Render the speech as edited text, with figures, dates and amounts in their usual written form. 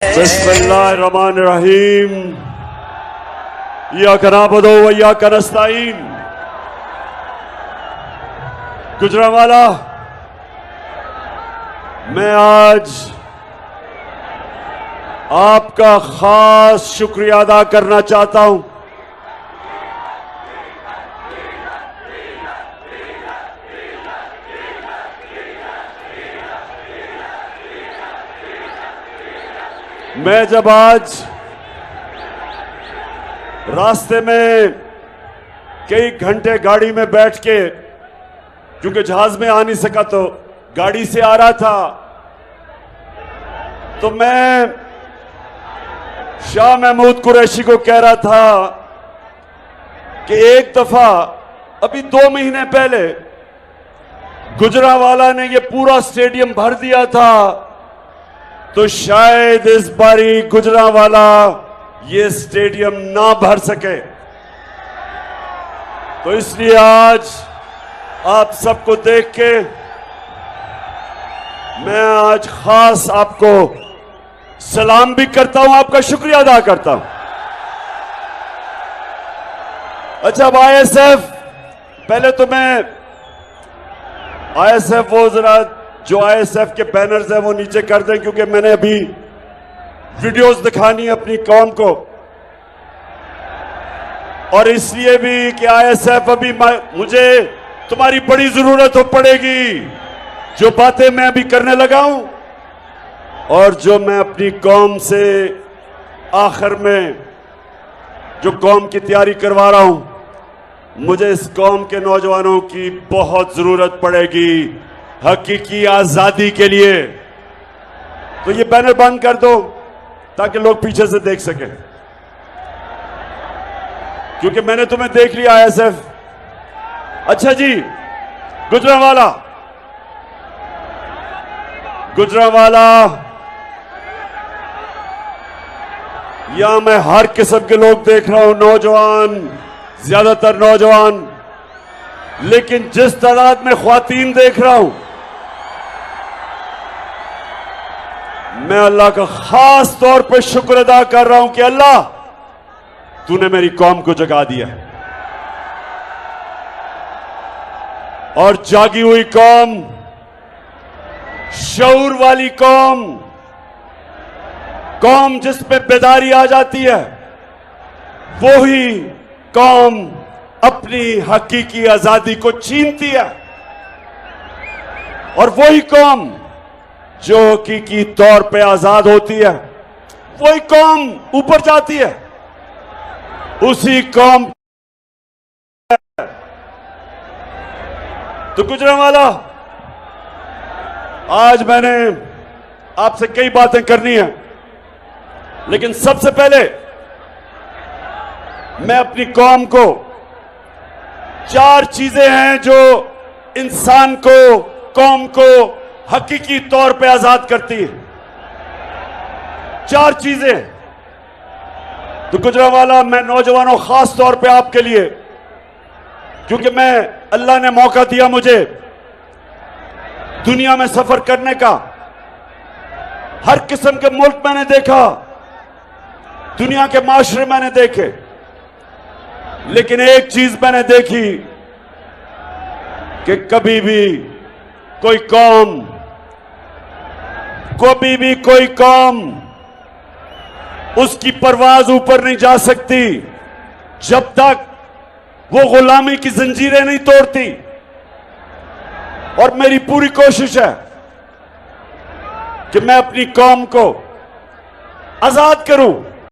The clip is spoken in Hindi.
बिस्मिल्लाहिर्रहमानिर्रहीम। इय्याका नअबुदु व इय्याका नस्तईन। गुजरांवाला, मैं आज आपका खास शुक्रिया अदा करना चाहता हूं। मैं जब आज रास्ते में कई घंटे गाड़ी में बैठ के, क्योंकि जहाज में आ नहीं सका तो गाड़ी से आ रहा था, तो मैं शाह महमूद कुरैशी को कह रहा था कि एक दफा अभी 2 महीने पहले गुजरांवाला ने ये पूरा स्टेडियम भर दिया था, तो शायद इस बारी गुजरांवाला ये स्टेडियम ना भर सके। तो इसलिए आज आप सबको देख के मैं आज खास आपको सलाम भी करता हूं, आपका शुक्रिया अदा करता हूं। अच्छा, अब आईएसएफ, पहले तो मैं आईएसएफ वो जरा जो आईएसएफ के बैनर्स हैं वो नीचे कर दें, क्योंकि मैंने अभी वीडियोस दिखानी है अपनी कौम को, और इसलिए भी कि आईएसएफ अभी मुझे तुम्हारी बड़ी जरूरत हो पड़ेगी। जो बातें मैं अभी करने लगा हूं और जो मैं अपनी कौम से आखिर में जो कौम की तैयारी करवा रहा हूं, मुझे इस कौम के नौजवानों की बहुत जरूरत पड़ेगी हकीकी आजादी के लिए। तो ये बैनर बंद कर दो ताकि लोग पीछे से देख सकें, क्योंकि मैंने तुम्हें देख लिया आईएसएफ। अच्छा जी, गुजरांवाला, यहां मैं हर किस्म के लोग देख रहा हूं, नौजवान, ज्यादातर नौजवान, लेकिन जिस तादाद में ख्वातीन देख रहा हूं, मैं अल्लाह का खास तौर पे शुक्र अदा कर रहा हूं कि अल्लाह तूने मेरी कौम को जगा दिया, और जागी हुई कौम, शऊर वाली कौम, कौम जिसमें बेदारी आ जाती है, वो ही कौम अपनी हकीकी आजादी को छीनती है, और वही कौम जो हकीकी तौर पे आजाद होती है, वही कौम ऊपर जाती है। उसी कौम तो गुजरांवाला, आज मैंने आपसे कई बातें करनी है, लेकिन सबसे पहले मैं अपनी कौम को 4 चीजें हैं जो इंसान को, कौम को हकीकी तौर पे आजाद करती है। 4 चीजें। तो गुजरांवाला, मैं नौजवानों, खास तौर पे आपके लिए, क्योंकि मैं, अल्लाह ने मौका दिया मुझे दुनिया में सफर करने का, हर किस्म के मुल्क मैंने देखा, दुनिया के माशरे मैंने देखे, लेकिन एक चीज मैंने देखी कि कभी भी कोई कौम, कोई कौम उसकी परवाज ऊपर नहीं जा सकती जब तक वो गुलामी की जंजीरें नहीं तोड़ती। और मेरी पूरी कोशिश है कि मैं अपनी कौम को आजाद करूं,